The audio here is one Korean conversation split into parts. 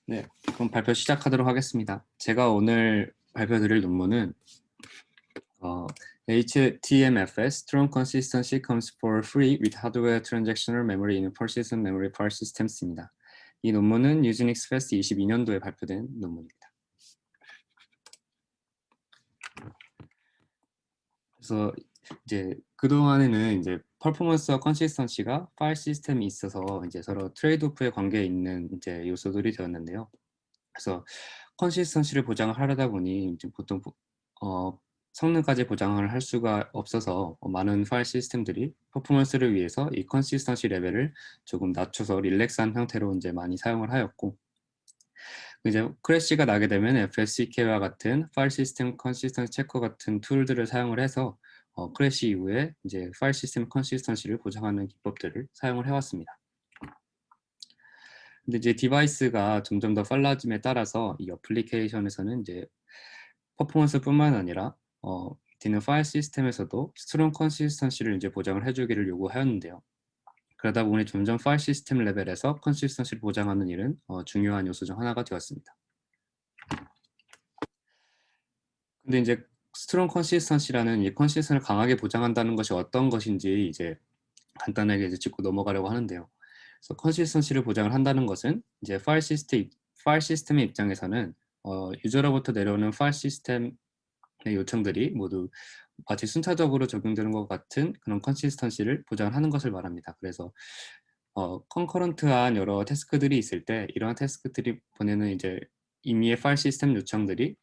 네, 그럼 발표 시작하도록 하겠습니다. 제가 오늘 발표드릴 논문은 어, HTMFS Strong Consistency Comes for Free with Hardware Transactional Memory in Persistent Memory File Systems입니다. 이 논문은 유즈닉스 페스트 22년도에 발표된 논문입니다. 그래서 이제 그동안에는 이제 퍼포먼스와 컨시스턴시가 파일 시스템이 있어서 이제 서로 트레이드오프의 관계에 있는 이제 요소들이 되었는데요. 그래서 컨시스턴시를 보장을 하려다 보니 이제 보통 성능까지 보장을 할 수가 없어서 많은 파일 시스템들이 퍼포먼스를 위해서 이 컨시스턴시 레벨을 조금 낮춰서 릴렉스한 형태로 이제 많이 사용을 하였고, 이제 크래시가 나게 되면 FSCK와 같은 파일 시스템 컨시스턴시 체커 같은 툴들을 사용을 해서 크래시 이후에 이제 파일 시스템 컨시스턴시를 보장하는 기법들을 사용을 해왔습니다. 근데 이제 디바이스가 점점 더 빨라짐에 따라서 이 어플리케이션에서는 이제 퍼포먼스뿐만 아니라 뒤는 파일 시스템에서도 스트롱 컨시스턴시를 이제 보장을 해주기를 요구하였는데요. 그러다 보니 점점 파일 시스템 레벨에서 컨시스턴시를 보장하는 일은 중요한 요소 중 하나가 되었습니다. 근데 이제 스트롱 컨시스턴시라는 이 컨시스턴을 강하게 보장한다는 것이 어떤 것인지 이제 간단하게 이제 짚고 넘어가려고 하는데요. 그래서 컨시스턴시를 보장을 한다는 것은 이제 파일 시스템의 입장에서는 유저로부터 내려오는 파일 시스템의 요청들이 모두 마치 순차적으로 적용되는 것 같은 그런 컨시스턴시를 보장을 하는 것을 말합니다. 그래서 컨커런트한 여러 태스크들이 있을 때 이러한 태스크들이 보내는 이제 임의의 파일 시스템 요청들이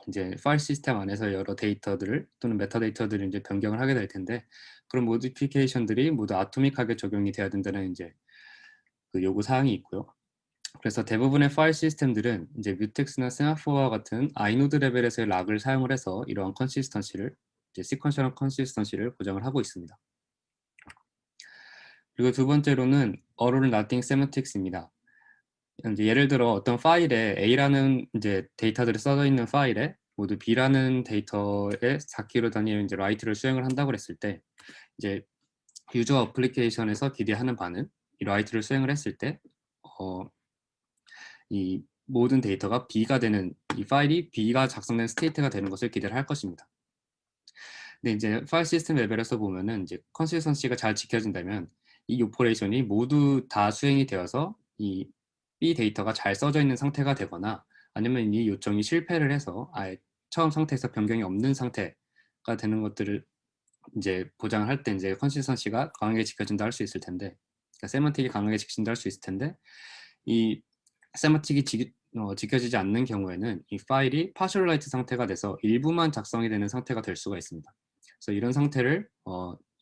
이제 파일 시스템 안에서 여러 데이터들을 또는 메타데이터들을 이제 변경을 하게 될 텐데, 그런 모디피케이션들이 모두 아토믹하게 적용이 돼야 된다는 이제 그 요구 사항이 있고요. 그래서 대부분의 파일 시스템들은 이제 뮤텍스나 세마포와 같은 아이노드 레벨에서의 락을 사용을 해서 이러한 컨시스턴시를 이제 시퀀셜 컨시스턴시를 보장을 하고 있습니다. 그리고 두 번째로는 all nothing semantics입니다. 이제 예를 들어 어떤 파일에 A라는 이제 데이터들이 써져 있는 파일에 모두 B라는 데이터의 4키로 단위의 이제 라이트를 수행을 한다고 했을 때, 이제 유저 어플리케이션에서 기대하는 바는 이 라이트를 수행을 했을 때 이 모든 데이터가 B가 되는, 이 파일이 B가 작성된 스테이트가 되는 것을 기대를 할 것입니다. 근데 이제 파일 시스템 레벨에서 보면은 이제 컨시스턴시가 잘 지켜진다면 이 오퍼레이션이 모두 다 수행이 되어서 이 B 데이터가 잘 써져 있는 상태가 되거나, 아니면 이 요청이 실패를 해서 아예 처음 상태에서 변경이 없는 상태가 되는 것들을 이제 보장을 할 때 이제 컨시스턴시가 강하게 지켜진다 할 수 있을 텐데, 그러니까 세먼틱이 강하게 지켜진다 할 수 있을 텐데, 이 세마틱이 지켜지지 않는 경우에는 이 파일이 파셜라이트 상태가 돼서 일부만 작성이 되는 상태가 될 수가 있습니다. 그래서 이런 상태를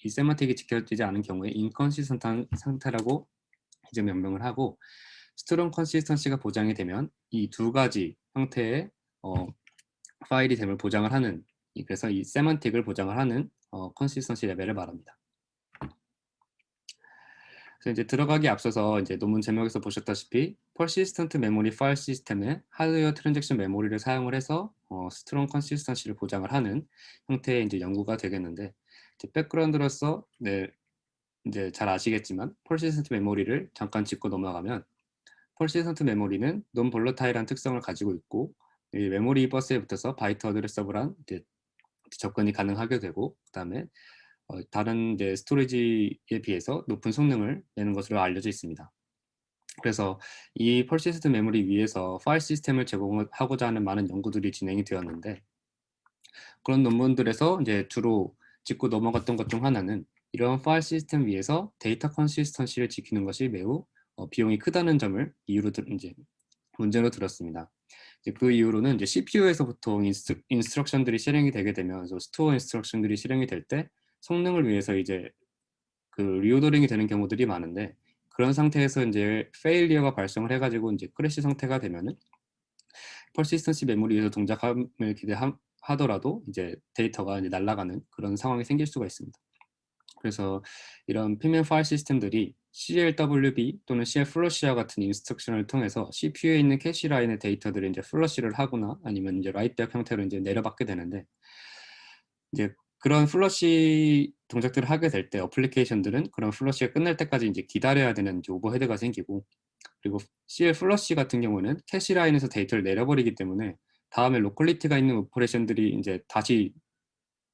이 세마틱이 지켜지지 않은 경우에 인컨시스턴트한 상태라고 이제 명명을 하고, 스트롱 컨시스턴시가 보장이 되면 이 두 가지 형태의 파일이 됨을 보장을 하는, 그래서 이 세만틱을 보장을 하는 컨시스턴시 레벨을 말합니다. 그래서 이제 들어가기 앞서서 이제 논문 제목에서 보셨다시피 persistent memory file 시스템의 하드웨어 트랜잭션 메모리를 사용을 해서 스트롱 컨시스턴시를 보장을 하는 형태의 이제 연구가 되겠는데, 이제 백그라운드로서 이제 잘 아시겠지만 persistent 메모리를 잠깐 짚고 넘어가면, persistent 메모리는 non volatile한 특성을 가지고 있고, 이 메모리 버스에 붙어서 바이트 어드레서블한 이제 접근이 가능하게 되고, 그다음에 다른 이제 스토리지에 비해서 높은 성능을 내는 것으로 알려져 있습니다. 그래서 이 persistent 메모리 위에서 파일 시스템을 제공하고자 하는 많은 연구들이 진행이 되었는데, 그런 논문들에서 이제 주로 짚고 넘어갔던 것 중 하나는 이런 파일 시스템 위에서 데이터 컨시스턴시를 지키는 것이 매우 비용이 크다는 점을 이유로 이제 문제로 들었습니다. 이제 그 이후로는 이제 CPU에서 보통 인스트럭션들이 실행이 되게 되면서 스토어 인스트럭션들이 실행이 될 때 성능을 위해서 이제 그 리오더링이 되는 경우들이 많은데, 그런 상태에서 이제 페일리어가 발생을 해가지고 이제 크래시 상태가 되면은 퍼시스턴시 메모리에서 동작함을 기대하더라도 이제 데이터가 이제 날아가는 그런 상황이 생길 수가 있습니다. 그래서 이런 피면 파일 시스템들이 CLWB 또는 CLFlush와 같은 인스트럭션을 통해서 CPU에 있는 캐시 라인의 데이터들을 이제 플러시를 하거나 아니면 이제 라이트백 형태로 이제 내려받게 되는데, 이제 그런 플러시 동작들을 하게 될 때 어플리케이션들은 그런 플러시가 끝날 때까지 이제 기다려야 되는 이제 오버헤드가 생기고, 그리고 CL 플러시 같은 경우는 캐시 라인에서 데이터를 내려버리기 때문에 다음에 로컬리티가 있는 오퍼레이션들이 이제 다시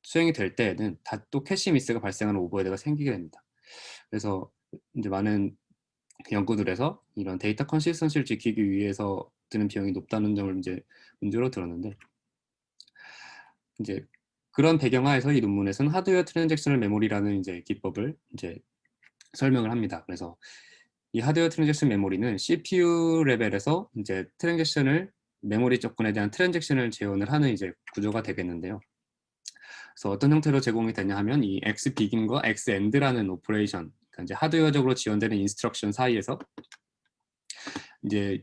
수행이 될 때에는 또 캐시 미스가 발생하는 오버헤드가 생기게 됩니다. 그래서 이제 많은 연구들에서 이런 데이터 컨시스턴시를 지키기 위해서 드는 비용이 높다는 점을 이제 문제로 들었는데, 이제 그런 배경하에서 이 논문에서는 하드웨어 트랜잭셔널 메모리라는 이제 기법을 이제 설명을 합니다. 그래서 이 하드웨어 트랜잭션 메모리는 CPU 레벨에서 이제 트랜잭션을 메모리 접근에 대한 트랜잭션을 재현을 하는 이제 구조가 되겠는데요. 그래서 어떤 형태로 제공이 되냐 하면 이 x begin과 x end라는 오퍼레이션, 그러니까 이제 하드웨어적으로 지원되는 인스트럭션 사이에서 이제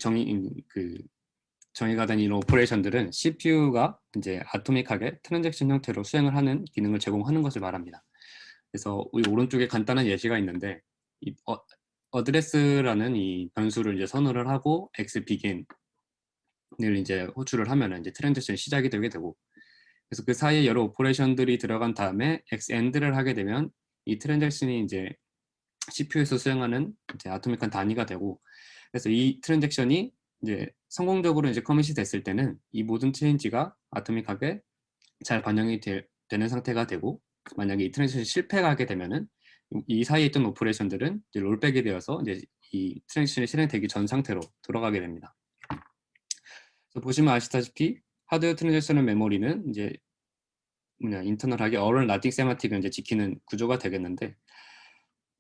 정의가 된 이런 오퍼레이션들은 CPU가 이제 아토믹하게 트랜잭션 형태로 수행을 하는 기능을 제공하는 것을 말합니다. 그래서 우리 오른쪽에 간단한 예시가 있는데, 이 어드레스라는 이 변수를 이제 선언을 하고 x begin을 이제 호출을 하면 이제 트랜잭션이 시작이 되게 되고, 그래서 그 사이에 여러 오퍼레이션들이 들어간 다음에 x end를 하게 되면 이 트랜잭션이 이제 CPU에서 수행하는 이제 아토믹한 단위가 되고, 그래서 이 트랜잭션이 이제 성공적으로 이제 커밋이 됐을 때는 이 모든 체인지가 아토믹하게 잘 반영이 되는 상태가 되고, 만약에 이 트랜잭션이 실패가 하게 되면은 이 사이에 있던 오퍼레이션들은 이제 롤백이 되어서 이제 이 트랜잭션이 실행되기 전 상태로 돌아가게 됩니다. 그래서 보시면 아시다시피 하드웨어 트랜잭션의 메모리는 이제 인터널하게 all or nothing 세마틱을 이제 지키는 구조가 되겠는데,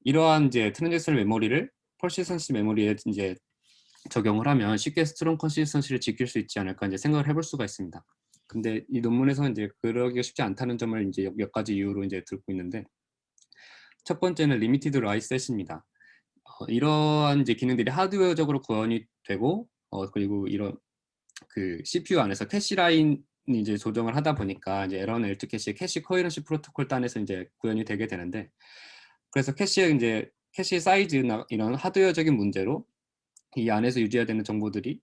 이러한 이제 트랜잭션 메모리를 퍼시스턴시 메모리에 이제 적용을 하면 쉽게 스트롱 컨시스턴시를 지킬 수 있지 않을까 이제 생각을 해볼 수가 있습니다. 근데 이 논문에서 이제 그러기가 쉽지 않다는 점을 이제 몇 가지 이유로 이제 들고 있는데, 첫 번째는 리미티드 라이셋입니다. 이러한 이제 기능들이 하드웨어적으로 구현이 되고, 그리고 이런 그 CPU 안에서 캐시 라인 이제 조정을 하다 보니까 이제 에런 엘트 캐시, 캐시 코헤런시 프로토콜 단에서 이제 구현이 되게 되는데, 그래서 캐시 사이즈나 이런 하드웨어적인 문제로 이 안에서 유지해야 되는 정보들이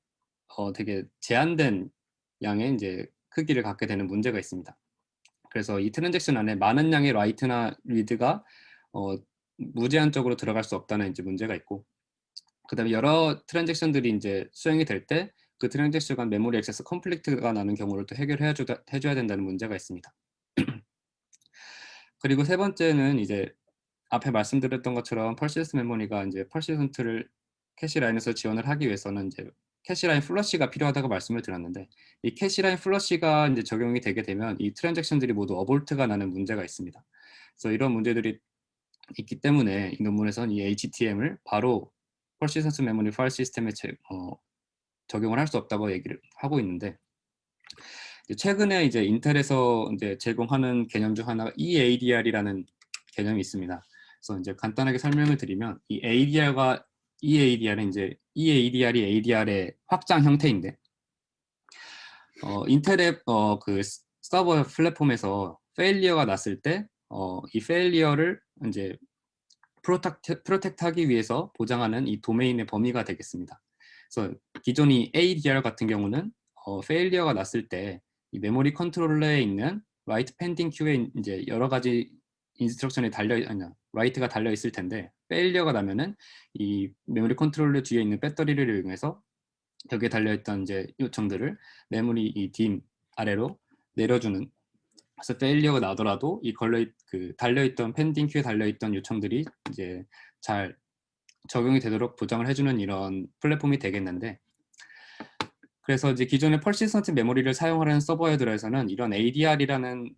되게 제한된 양의 이제 크기를 갖게 되는 문제가 있습니다. 그래서 이 트랜잭션 안에 많은 양의 라이트나 리드가 무제한적으로 들어갈 수 없다는 이제 문제가 있고, 그다음에 여러 트랜잭션들이 이제 수행이 될 때 그 트랜잭션 간 메모리 액세스 컴플릭트가 나는 경우를 또 해줘야 된다는 문제가 있습니다. 그리고 세 번째는 이제 앞에 말씀드렸던 것처럼 퍼시스턴트 메모리가 이제 퍼시스턴트를 캐시 라인에서 지원을 하기 위해서는 이제 캐시 라인 플러시가 필요하다고 말씀을 드렸는데, 이 캐시 라인 플러시가 이제 적용이 되게 되면 이 트랜잭션들이 모두 어볼트가 나는 문제가 있습니다. 그래서 이런 문제들이 있기 때문에 이 논문에서는 이 HTM을 바로 퍼시스턴트 메모리 파일 시스템에 적용을 할 수 없다고 얘기를 하고 있는데, 최근에 이제 인텔에서 이제 제공하는 개념 중 하나가 EADR이라는 개념이 있습니다. 그래서 이제 간단하게 설명을 드리면 이 ADR과 EADR은 이제 EADR이 ADR의 확장 형태인데, 인텔의 그 서버 플랫폼에서 페일리어가 났을 때 이 페일리어를 이제 프로텍트하기 위해서 보장하는 이 도메인의 범위가 되겠습니다. 그래서 기존이 ADR 같은 경우는 페일리어가 났을 때 이 메모리 컨트롤러에 있는 write pending queue에 이제 여러 가지 인스트럭션이 write가 달려 있을 텐데, 페일리어가 나면은 이 메모리 컨트롤러 뒤에 있는 배터리를 이용해서 벽에 달려있던 이제 요청들을 메모리 이 dim 아래로 내려주는, 그래서 페일리어가 나더라도 이 달려있던 펜딩 큐에 달려있던 요청들이 이제 잘 적용이 되도록 보장을 해주는 이런 플랫폼이 되겠는데, 그래서 이제 기존의 퍼시스턴트 메모리를 사용하는 서버에 들어서는 이런 ADR이라는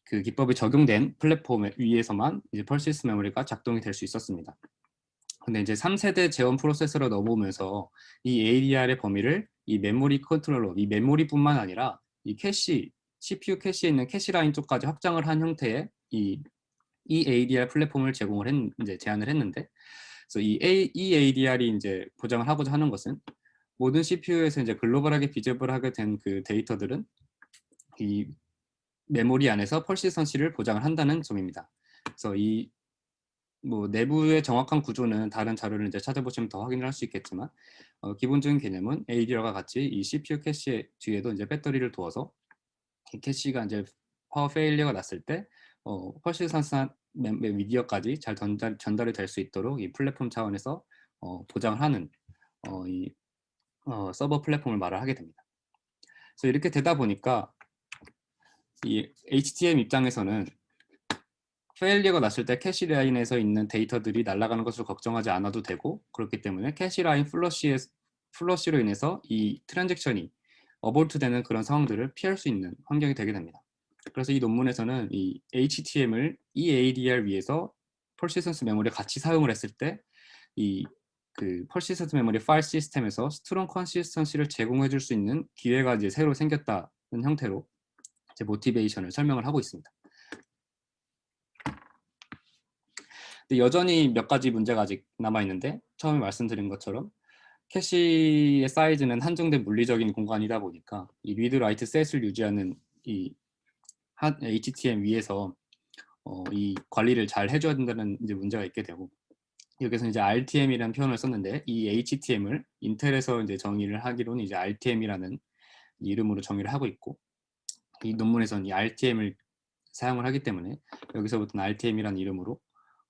그 기법이 적용된 플랫폼 위에서만 이제 퍼시스턴트 메모리가 작동이 될 수 있었습니다. 근데 이제 3세대 재원 프로세서로 넘어오면서 이 ADR의 범위를 이 메모리 컨트롤러, 이 메모리뿐만 아니라 이 CPU 캐시에 있는 캐시 라인 쪽까지 확장을 한 형태의 이 ADR 플랫폼을 이제 제안을 했는데, 그래서 이 ADR이 이제 보장을 하고자 하는 것은 모든 CPU에서 이제 글로벌하게 비저블하게 된 그 데이터들은 이 메모리 안에서 퍼시스턴시를 보장을 한다는 점입니다. 그래서 이 내부의 정확한 구조는 다른 자료를 이제 찾아보시면 더 확인을 할 수 있겠지만, 기본적인 개념은 ADR과 같이 이 CPU 캐시 뒤에도 이제 배터리를 두어서 이 캐시가 이제 파워 페일리어가 났을 때 퍼시스턴스한 미디어까지 잘 전달이 될 수 있도록 이 플랫폼 차원에서 보장을 하는 이 서버 플랫폼을 말을 하게 됩니다. 그래서 이렇게 되다 보니까 이 HTM 입장에서는 페일리어가 났을 때 캐시 라인에서 있는 데이터들이 날아가는 것을 걱정하지 않아도 되고, 그렇기 때문에 캐시 라인 플러시로 인해서 이 트랜잭션이 어볼트 되는 그런 상황들을 피할 수 있는 환경이 되게 됩니다. 그래서 이 논문에서는 이 HTM을 EADR 위에서 persistence 메모리를 같이 사용을 했을 때 이 persistent 메모리 파일 시스템에서 스트롱 컨시스턴시를 제공해 줄 수 있는 기회가 이제 새로 생겼다는 형태로 이제 모티베이션을 설명을 하고 있습니다. 근데 여전히 몇 가지 문제가 아직 남아 있는데, 처음에 말씀드린 것처럼 캐시의 사이즈는 한정된 물리적인 공간이다 보니까 이 리드 라이트 셋을 유지하는 이 HTM 위에서 이 관리를 잘 해줘야 된다는 이제 문제가 있게 되고, 여기서 이제 RTM이라는 표현을 썼는데, 이 HTM을 인텔에서 이제 정의를 하기로는 이제 RTM이라는 이름으로 정의를 하고 있고, 이 논문에서는 이 RTM을 사용을 하기 때문에 여기서부터는 RTM이라는 이름으로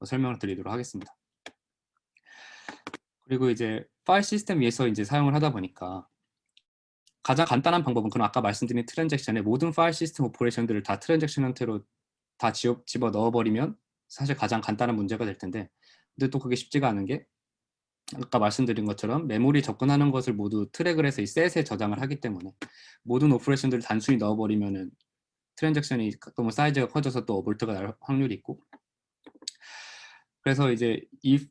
설명을 드리도록 하겠습니다. 그리고 이제 파일 시스템 위에서 이제 사용을 하다 보니까 가장 간단한 방법은 그럼 아까 말씀드린 트랜잭션의 모든 파일 시스템 오퍼레이션들을 다 트랜잭션 형태로 다 집어 넣어버리면 사실 가장 간단한 문제가 될 텐데, 근데 또 그게 쉽지가 않은 게 아까 말씀드린 것처럼 메모리 접근하는 것을 모두 트랙을 해서 이 셋에 저장을 하기 때문에 모든 오퍼레이션들을 단순히 넣어버리면은 트랜잭션이 너무 사이즈가 커져서 또 어볼트가 날 확률이 있고, 그래서 이제 이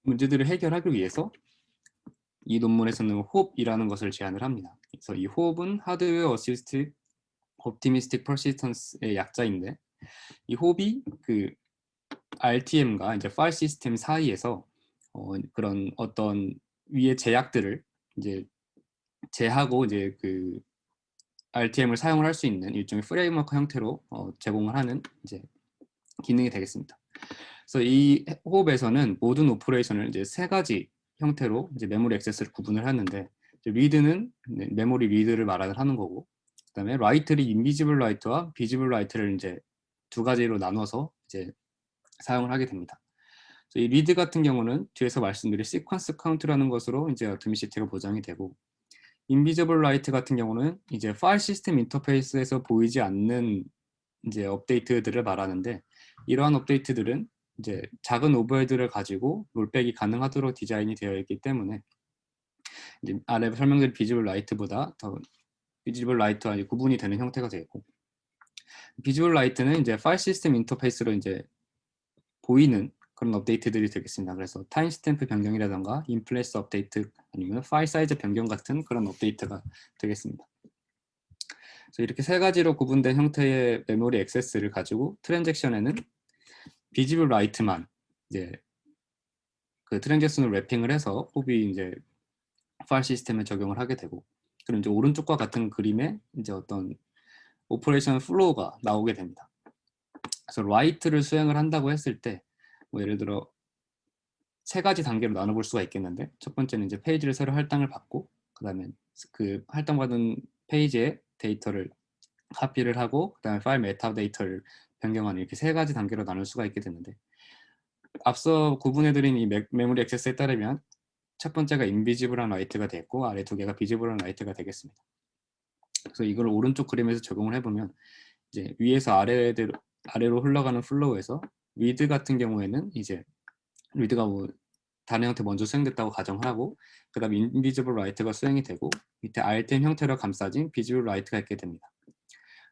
문제들을 해결하기 위해서 이 논문에서는 홉이라는 것을 제안을 합니다. 그래서 이 홉은 하드웨어 어시스티드 옵티미스틱 퍼시스턴스의 약자인데, 이 홉이 그 RTM과 이제 파일 시스템 사이에서 그런 어떤 위의 제약들을 이제 제하고 이제 그 RTM을 사용을 할 수 있는 일종의 프레임워크 형태로 제공을 하는 이제 기능이 되겠습니다. 그래서 이 호흡에서는 모든 오퍼레이션을 이제 세 가지 형태로 이제 메모리 액세스를 구분을 하는데, 리드는 메모리 리드를 말하는 거고, 그다음에 라이트를 인비지블 라이트와 비지블 라이트를 이제 두 가지로 나눠서 이제 사용을 하게 됩니다. 이 리드 같은 경우는 뒤에서 말씀드린 시퀀스 카운트라는 것으로 이제 어토미시티가 보장이 되고, 인비지블 라이트 같은 경우는 이제 파일 시스템 인터페이스에서 보이지 않는 이제 업데이트들을 말하는데, 이러한 업데이트들은 이제 작은 오버헤드를 가지고 롤백이 가능하도록 디자인이 되어 있기 때문에 이제 아래 설명드린 비지블 라이트보다 더 비지블 라이트와 구분이 되는 형태가 되고, 비주얼 라이트는 이제 파일 시스템 인터페이스로 이제 보이는 그런 업데이트들이 되겠습니다. 그래서 타임 스탬프 변경이라던가 인플레이스 업데이트 아니면 파일 사이즈 변경 같은 그런 업데이트가 되겠습니다. 그래서 이렇게 세 가지로 구분된 형태의 메모리 액세스를 가지고 트랜잭션에는 비지블 라이트만 이제 그 트랜잭션을 랩핑을 해서 홉이 이제 파일 시스템에 적용을 하게 되고, 그럼 이제 오른쪽과 같은 그림에 이제 어떤 오퍼레이션 플로우가 나오게 됩니다. 그래서 라이트를 수행을 한다고 했을 때 뭐 예를 들어 세 가지 단계로 나눠볼 수가 있겠는데, 첫 번째는 이제 페이지를 새로 할당을 받고, 그다음에 그 할당받은 페이지에 데이터를 카피를 하고, 그다음에 파일 메타데이터를 변경하는 이렇게 세 가지 단계로 나눌 수가 있게 되는데, 앞서 구분해드린 이 메모리 액세스에 따르면 첫 번째가 인비지블한 라이트가 되고 아래 두 개가 비지블한 라이트가 되겠습니다. 그래서 이걸 오른쪽 그림에서 적용을 해보면 이제 위에서 아래로 흘러가는 플로우에서 리드 같은 경우에는 이제 리드가 뭐 다른 형태 먼저 수행됐다고 가정을 하고, 그 다음에 인비지블 라이트가 수행이 되고 밑에 RTM 형태로 감싸진 비지블 라이트가 있게 됩니다.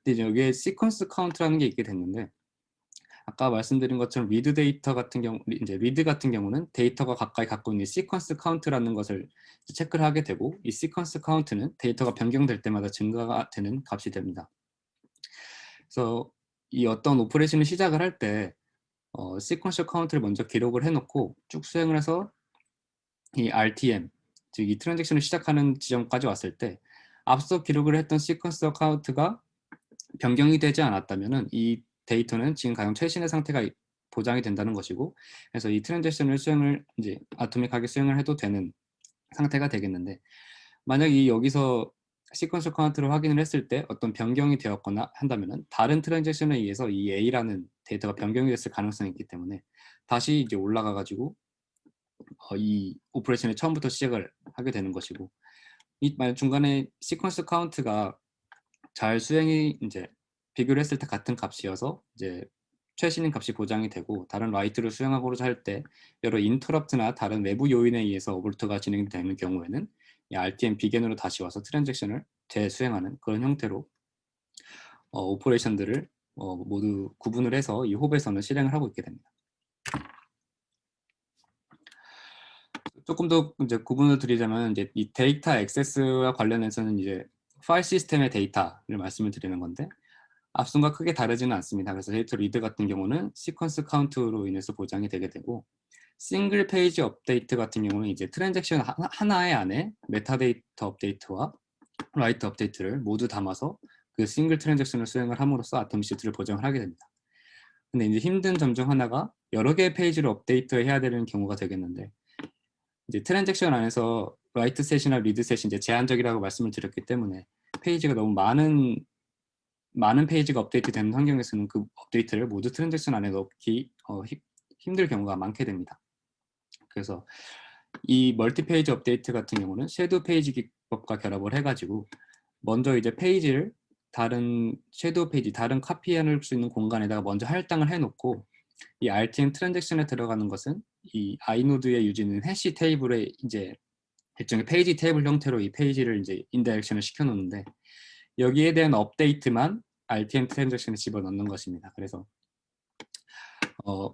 근데 이제 여기에 시퀀스 카운트라는 게 있게 됐는데, 아까 말씀드린 것처럼 리드 데이터 같은 경우 이제 리드 같은 경우는 데이터가 가까이 갖고 있는 시퀀스 카운트라는 것을 체크를 하게 되고, 이 시퀀스 카운트는 데이터가 변경될 때마다 증가가 되는 값이 됩니다. 그래서 이 어떤 오퍼레이션을 시작을 할 때 시퀀셜 카운트를 먼저 기록을 해놓고 쭉 수행을 해서 이 RTM, 즉 이 트랜잭션을 시작하는 지점까지 왔을 때 앞서 기록을 했던 시퀀스 카운트가 변경이 되지 않았다면은 이 데이터는 지금 가장 최신의 상태가 보장이 된다는 것이고, 그래서 이 트랜잭션을 수행을 이제 아토믹하게 수행을 해도 되는 상태가 되겠는데, 만약 이 여기서 시퀀스 카운트를 확인을 했을 때 어떤 변경이 되었거나 한다면은 다른 트랜잭션에 의해서 이 A라는 데이터가 변경이 됐을 가능성이 있기 때문에 다시 이제 올라가 가지고 이 오퍼레이션을 처음부터 시작을 하게 되는 것이고, 이 만약 중간에 시퀀스 카운트가 잘 수행이 이제 비교를 했을 때 같은 값이어서 이제 최신인 값이 보장이 되고 다른 라이트를 수행하고자 할 때 여러 인터럽트나 다른 외부 요인에 의해서 오버루트가 진행되는 경우에는 이 RTM 비겐으로 다시 와서 트랜잭션을 재수행하는 그런 형태로 오퍼레이션들을 모두 구분을 해서 이 홉에서는 실행을 하고 있게 됩니다. 조금 더 이제 구분을 드리자면 이제 이 데이터 액세스와 관련해서는 이제 파일 시스템의 데이터를 말씀을 드리는 건데 앞선과 크게 다르지는 않습니다. 그래서 데이터 리드 같은 경우는 시퀀스 카운트로 인해서 보장이 되게 되고 싱글 페이지 업데이트 같은 경우는 이제 트랜잭션 하나의 안에 메타데이터 업데이트와 라이트 업데이트를 모두 담아서 그 싱글 트랜잭션을 수행을 함으로써 아토미시티를 보장을 하게 됩니다. 근데 이제 힘든 점 중 하나가 여러 개의 페이지를 업데이트해야 되는 경우가 되겠는데 이제 트랜잭션 안에서 라이트 셋이나 리드 셋이 이제 제한적이라고 말씀을 드렸기 때문에 페이지가 너무 많은 페이지가 업데이트되는 환경에서는 그 업데이트를 모두 트랜잭션 안에 넣기 힘들 경우가 많게 됩니다. 그래서 이 멀티 페이지 업데이트 같은 경우는 섀도우 페이지 기법과 결합을 해가지고 먼저 이제 페이지를 다른 섀도우 페이지, 다른 카피할 수 있는 공간에다가 먼저 할당을 해놓고 이 RTM 트랜잭션에 들어가는 것은 이 아이노드에 유지는 해시 테이블에 이제 일종의 페이지 테이블 형태로 이 페이지를 이제 인다이렉션을 시켜놓는데 여기에 대한 업데이트만 RTM 트랜잭션에 집어넣는 것입니다. 그래서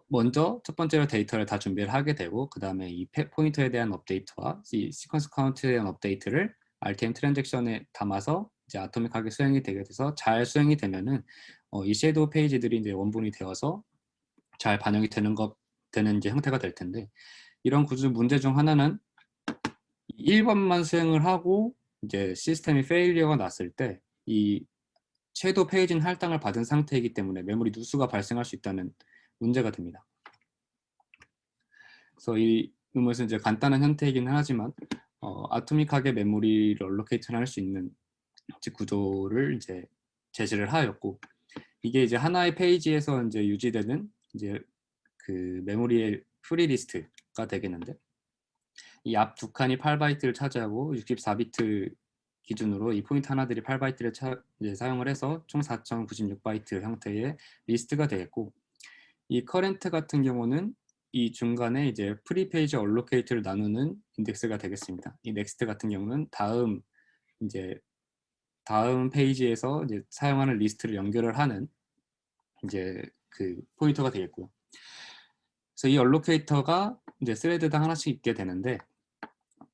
먼저 첫 번째로 데이터를 다 준비를 하게 되고 그 다음에 이 포인터에 대한 업데이트와 이 시퀀스 카운트에 대한 업데이트를 RTM 트랜잭션에 담아서 이제 아토믹하게 수행이 되게 돼서 잘 수행이 되면은 이 섀도우 페이지들이 이제 원본이 되어서 잘 반영이 되는 이제 형태가 될 텐데 이런 구조 문제 중 하나는 1번만 수행을 하고 이제 시스템이 페일리어가 났을 때 이 섀도우 페이지는 할당을 받은 상태이기 때문에 메모리 누수가 발생할 수 있다는 문제가 됩니다. 그래서 이 것은 이제 간단한 형태이기는 하지만 아토믹하게 메모리를 얼로케이트를 할 수 있는 구조를 이제 제시를 하였고 이게 이제 하나의 페이지에서 이제 유지되는 이제 그 메모리의 프리 리스트가 되겠는데 이 앞 두 칸이 8바이트를 차지하고 64비트 기준으로 이 포인트 하나들이 8바이트를 이제 사용을 해서 총 4096바이트 형태의 리스트가 되겠고 이 커렌트 같은 경우는 이 중간에 이제 프리 페이지 얼로케이트를 나누는 인덱스가 되겠습니다. 이 넥스트 같은 경우는 다음 페이지에서 이제 사용하는 리스트를 연결을 하는 이제 그 포인터가 되겠고요. 그래서 이 얼로케이터가 이제 스레드당 하나씩 있게 되는데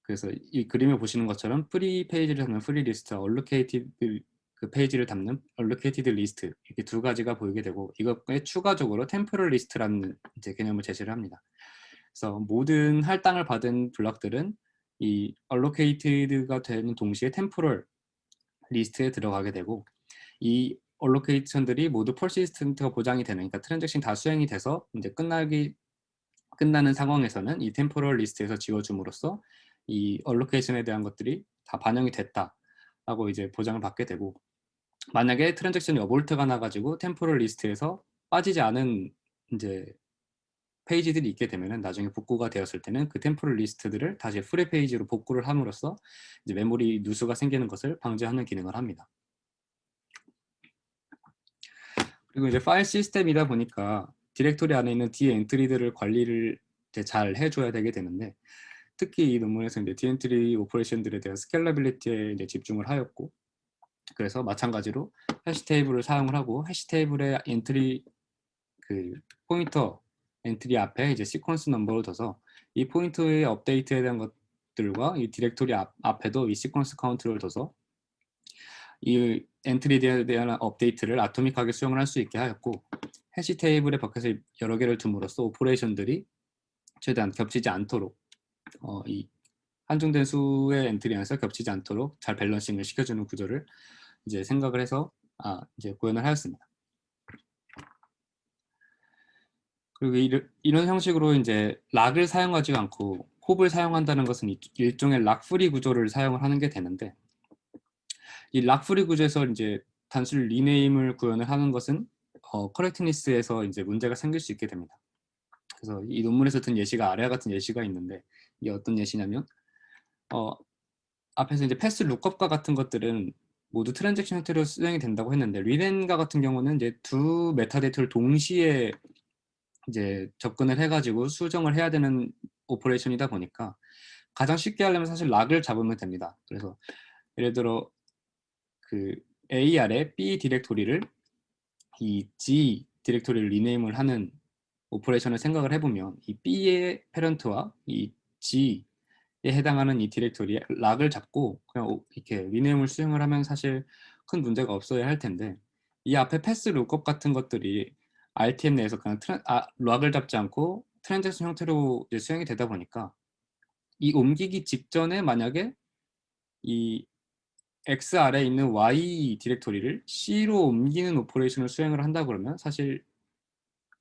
그래서 이 그림을 보시는 것처럼 프리 페이지를 담는 프리 리스트, 얼로케이티드 그 페이지를 담는 얼로케이티드 리스트 이렇게 두 가지가 보이게 되고 이것에 추가적으로 템포럴 리스트라는 이제 개념을 제시를 합니다. 그래서 모든 할당을 받은 블럭들은 이 얼로케이티드가 되는 동시에 템포럴 리스트에 들어가게 되고 이 얼로케이션들이 모두 퍼시스턴트가 보장이 되는 그러니까 트랜잭션 다 수행이 돼서 이제 끝나는 상황에서는 이 템포럴 리스트에서 지워줌으로써 이 얼로케이션에 대한 것들이 다 반영이 됐다라고 이제 보장을 받게 되고 만약에 트랜잭션이 어볼트가 나가지고 템포럴 리스트에서 빠지지 않은 이제 페이지들이 있게 되면은 나중에 복구가 되었을 때는 그 템포럴 리스트들을 다시 프리 페이지로 복구를 함으로써 이제 메모리 누수가 생기는 것을 방지하는 기능을 합니다. 그리고 이제 파일 시스템이다 보니까 디렉토리 안에 있는 D 엔트리들을 관리를 이제 잘 해줘야 되게 되는데 특히 이 논문에서 이제 D 엔트리 오퍼레이션들에 대한 스케일러빌리티에 이제 집중을 하였고 그래서 마찬가지로 해시 테이블을 사용을 하고 해시 테이블의 엔트리 그 포인터 엔트리 앞에 이제 시퀀스 넘버를 둬서 이 포인터의 업데이트에 대한 것들과 이 디렉토리 앞에도 이 시퀀스 카운트를 둬서 이 엔트리에 대한 업데이트를 아토믹하게 수용을 할 수 있게 하였고 해시 테이블의 버켓을 여러 개를 둠으로써 오퍼레이션들이 최대한 겹치지 않도록 이 한정된 수의 엔트리 안에서 겹치지 않도록 잘 밸런싱을 시켜주는 구조를 이제 생각을 해서 이제 구현을 하였습니다. 그리고 이런 형식으로 이제 락을 사용하지 않고 홉을 사용한다는 것은 일종의 락 프리 구조를 사용을 하는 게 되는데 이 락 프리 구조에서 이제 단순 리네임을 구현을 하는 것은 커렉트니스에서 이제 문제가 생길 수 있게 됩니다. 그래서 이 논문에서 든 예시가 아래와 같은 예시가 있는데, 이게 어떤 예시냐면 앞에서 이제 패스 룩업과 같은 것들은 모두 트랜잭션 형태로 수행이 된다고 했는데, 리넨과 같은 경우는 이제 두 메타데이터를 동시에 이제 접근을 해가지고 수정을 해야 되는 오퍼레이션이다 보니까 가장 쉽게 하려면 사실 락을 잡으면 됩니다. 그래서 예를 들어 그 A 아래 B 디렉토리를 이 G 디렉토리를 리네임을 하는 오퍼레이션을 생각을 해보면, 이 B의 페런트와 이 G에 해당하는 이 디렉토리에 락을 잡고 그냥 이렇게 리네임을 수행을 하면 사실 큰 문제가 없어야 할 텐데, 이 앞에 패스 룩업 같은 것들이 RTM 내에서 그냥 락을 잡지 않고 트랜잭션 형태로 이제 수행이 되다 보니까, 이 옮기기 직전에 만약에 이 X 아래에 있는 Y 디렉토리를 C로 옮기는 오퍼레이션을 수행을 한다 그러면 사실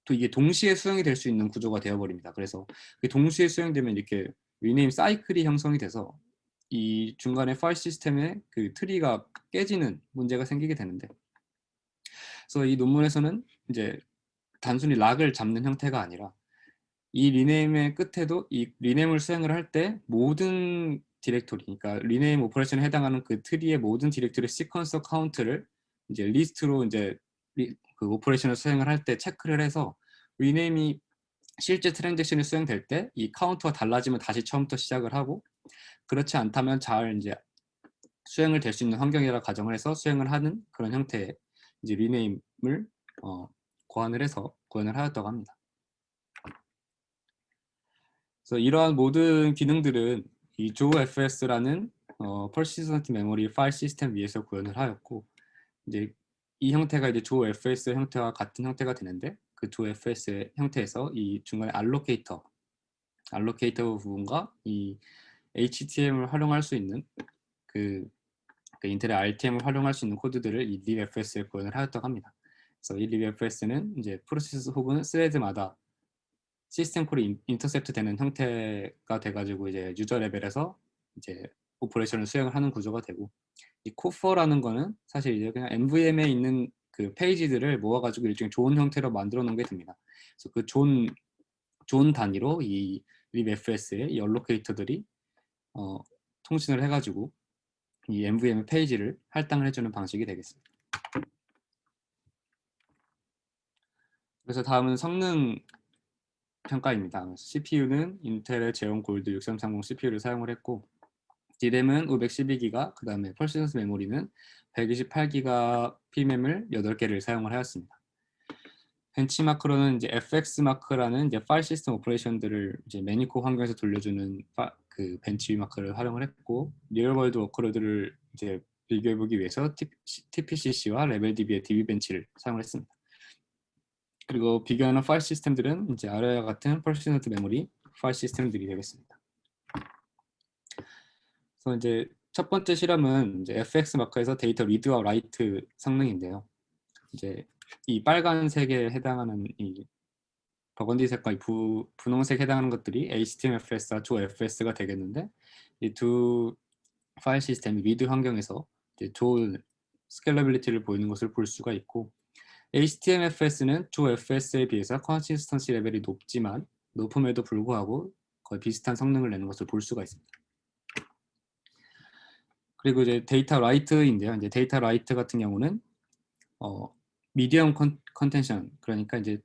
또 이게 동시에 수행이 될 수 있는 구조가 되어버립니다. 그래서 동시에 수행되면 이렇게 리네임 사이클이 형성이 돼서 이 중간에 파일 시스템의 그 트리가 깨지는 문제가 생기게 되는데, 그래서 이 논문에서는 이제 단순히 락을 잡는 형태가 아니라 이 리네임의 끝에도 이 리네임을 수행을 할 때 모든 디렉토리, 그러니까 리네임 오퍼레이션에 해당하는 그 트리의 모든 디렉토리 시퀀서 카운트를 이제 리스트로 이제 그 오퍼레이션을 수행을 할 때 체크를 해서, 리네임이 실제 트랜잭션이 수행될 때 이 카운트가 달라지면 다시 처음부터 시작을 하고, 그렇지 않다면 잘 이제 수행을 될 수 있는 환경이라 가정을 해서 수행을 하는 그런 형태의 이제 리네임을 고안을 해서 구현을 하였다고 합니다. 그래서 이러한 모든 기능들은 이 조FS라는 Persistent Memory 파일 시스템 위에서 구현을 하였고, 이제 이 형태가 이제 조FS 형태와 같은 형태가 되는데, 그 조FS 형태에서 이 중간에 알로케이터 부분과 이 HTM을 활용할 수 있는 그 인텔의 RTM을 활용할 수 있는 코드들을 이 libfs에 구현을 하였다고 합니다. 그래서 이 libfs는 이제 프로세스 혹은 스레드마다 시스템 콜이 인터셉트 되는 형태가 돼가지고 이제 유저 레벨에서 이제 오퍼레이션을 수행을 하는 구조가 되고, 이 코퍼라는 거는 사실 이제 그냥 MVM에 있는 그 페이지들을 모아가지고 일종의 존 형태로 만들어 놓은 게 됩니다. 그래서 그 존 단위로 이 libfs의 이 얼로케이터들이 통신을 해가지고 이 MVM의 페이지를 할당을 해주는 방식이 되겠습니다. 그래서 다음은 성능 평가입니다. CPU는 인텔의 제온 골드 6330 CPU를 사용을 했고, DRAM은 512기가, 그 다음에 퍼시스턴트 메모리는 128기가 PMM을 8개를 사용을 하였습니다. 벤치마크로는 이제 FX마크라는 이제 파일 시스템 오퍼레이션들을 이제 매니코 환경에서 돌려주는 그 벤치마크를 활용을 했고, 리얼월드 워크로드를 이제 비교해보기 위해서 TPCC와 레벨DB의 DB벤치를 사용을 했습니다. 그리고 비교하는 파일 시스템들은 이제 아래와 같은 퍼시스턴트 메모리 파일 시스템들이 되겠습니다. 그래서 이제 첫 번째 실험은 이제 FX 마크에서 데이터 리드와 라이트 성능인데요. 이제 이 빨간색에 해당하는 이 버건디색과 분홍색 해당하는 것들이 HTMFS와 조FS가 되겠는데, 이 두 파일 시스템이 리드 환경에서 이제 좋은 스케일러빌리티를 보이는 것을 볼 수가 있고, HTMFS는 조FS에 비해서 컨시스턴시 레벨이 높지만 높음에도 불구하고 거의 비슷한 성능을 내는 것을 볼 수가 있습니다. 그리고 이제 데이터 라이트인데요. 이제 데이터 라이트 같은 경우는 미디엄 컨텐션, 그러니까 이제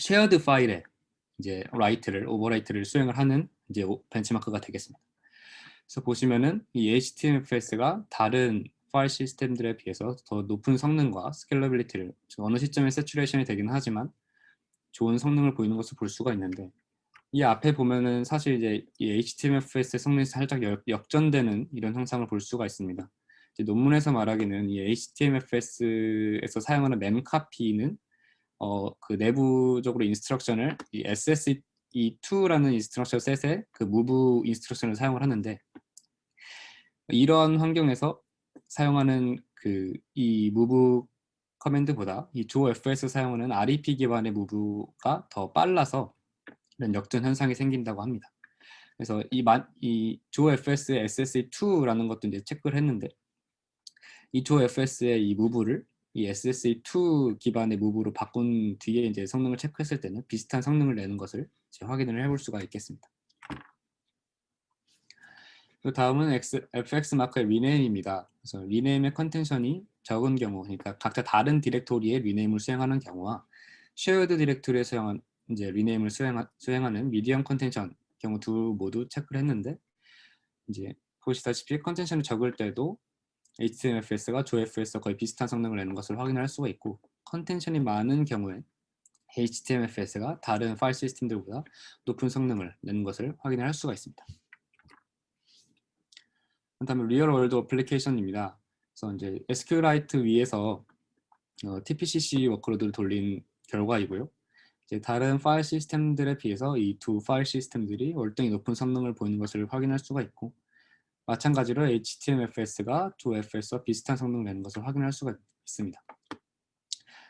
쉐어드 파일에 이제 오버라이트를 수행을 하는 이제 벤치마크가 되겠습니다. 그래서 보시면은 이 HTMFS가 다른 파일 시스템들에 비해서 더 높은 성능과 스케일러빌리티를, 어느 시점에 세츄레이션이 되기는 하지만 좋은 성능을 보이는 것을 볼 수가 있는데, 이 앞에 보면은 사실 이제 이 HTMFS의 성능이 살짝 역전되는 이런 현상을 볼 수가 있습니다. 이제 논문에서 말하기는 이 HTMFS에서 사용하는 memcopy는 그 내부적으로 인스트럭션을 이 SSE2라는 인스트럭션 셋의 그 move 인스트럭션을 사용을 하는데, 이런 환경에서 사용하는 그 이 move 커맨드보다 이 조FS 사용하는 REP 기반의 move가 더 빨라서 이런 역전 현상이 생긴다고 합니다. 그래서 이 조FS의 SSE2라는 것도 이제 체크를 했는데, 이 조FS의 이 무브를 이 SSE2 기반의 무브로 바꾼 뒤에 이제 성능을 체크했을 때는 비슷한 성능을 내는 것을 이제 확인을 해볼 수가 있겠습니다. 그 다음은 FX 마크의 리네임입니다. 그래서 리네임의 컨텐션이 적은 경우, 그러니까 각자 다른 디렉토리의 리네임을 수행하는 경우와 쉐어드 디렉토리에 수행한 이제 리네임을 수행하는 미디엄 컨텐션 경우 둘 모두 체크를 했는데, 이제 보시다시피 컨텐션이 적을 때도 HTMFS가 조FS와 거의 비슷한 성능을 내는 것을 확인할 수가 있고, 컨텐션이 많은 경우에 HTMFS가 다른 파일 시스템들보다 높은 성능을 내는 것을 확인할 수가 있습니다. 그다음에 리얼 월드 어플리케이션입니다. 그래서 이제 SQLite 위에서 TPCC 워크로드를 돌린 결과이고요. 이제 다른 파일 시스템들에 비해서 이 두 파일 시스템들이 월등히 높은 성능을 보이는 것을 확인할 수가 있고, 마찬가지로 HTMFS가 조FS와 비슷한 성능을 내는 것을 확인할 수가 있습니다.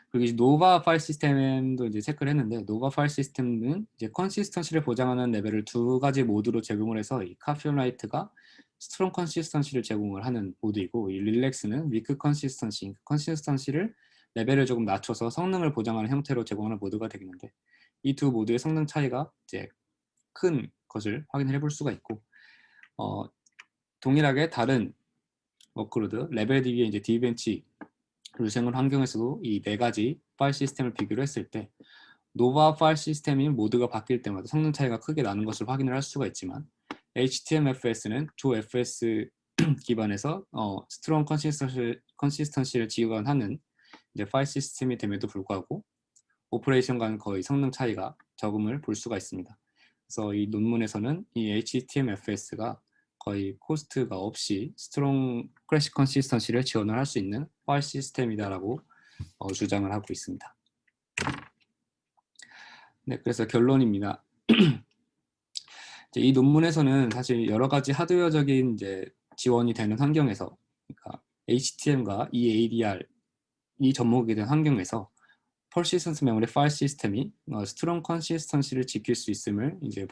그리고 이제 노바 파일 시스템도 이제 체크를 했는데, 노바 파일 시스템은 이제 컨시스턴시를 보장하는 레벨을 두 가지 모드로 제공을 해서 이 카피온라이트가 스트롱 컨시스턴시를 제공을 하는 모드이고, 이 릴렉스는 위크 컨시스턴시를 레벨을 조금 낮춰서 성능을 보장하는 형태로 제공하는 모드가 되겠는데, 이 두 모드의 성능 차이가 이제 큰 것을 확인해 볼 수가 있고, 동일하게 다른 워크로드 레벨 DB의 이제 DB벤치 루생을 환경에서도 이 네 가지 파일 시스템을 비교를 했을 때, 노바 파일 시스템이 모드가 바뀔 때마다 성능 차이가 크게 나는 것을 확인을 할 수가 있지만, HTMFS는 조FS 기반에서 스트롱 컨시스턴시를 지원하는 이제 파일 시스템이 됨에도 불구하고 오퍼레이션과는 거의 성능 차이가 적음을 볼 수가 있습니다. 그래서 이 논문에서는 이 HTMFS가 거의 코스트가 없이 스트롱 크래시 컨시스턴시를 지원을 할 수 있는 파일 시스템이다라고 주장을 하고 있습니다. 네, 그래서 결론입니다. 이 논문에서는 사실 여러 가지 하드웨어적인 이제 지원이 되는 환경에서, 그러니까 HTM과 EADR 이 접목이 된 환경에서 퍼시스턴트 메모리 파일 시스템이 스트롱 컨시스턴시를 지킬 수 있음을 이제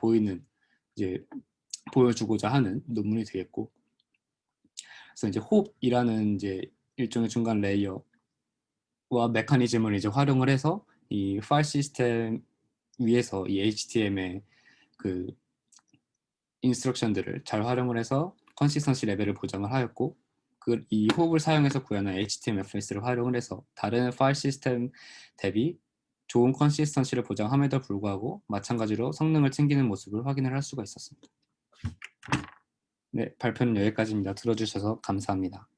보여주고자 하는 논문이 되겠고, 그래서 이제 홉이라는 이제 일종의 중간 레이어와 메커니즘을 이제 활용을 해서 이 파일 시스템 위에서 이 HTM의 그 인스트럭션들을 잘 활용을 해서 컨시스턴시 레벨을 보장을 하였고, 이 홉을 사용해서 구현한 HTMFS를 활용을 해서 다른 파일 시스템 대비 좋은 컨시스턴시를 보장함에도 불구하고 마찬가지로 성능을 챙기는 모습을 확인을 할 수가 있었습니다. 네, 발표는 여기까지입니다. 들어주셔서 감사합니다.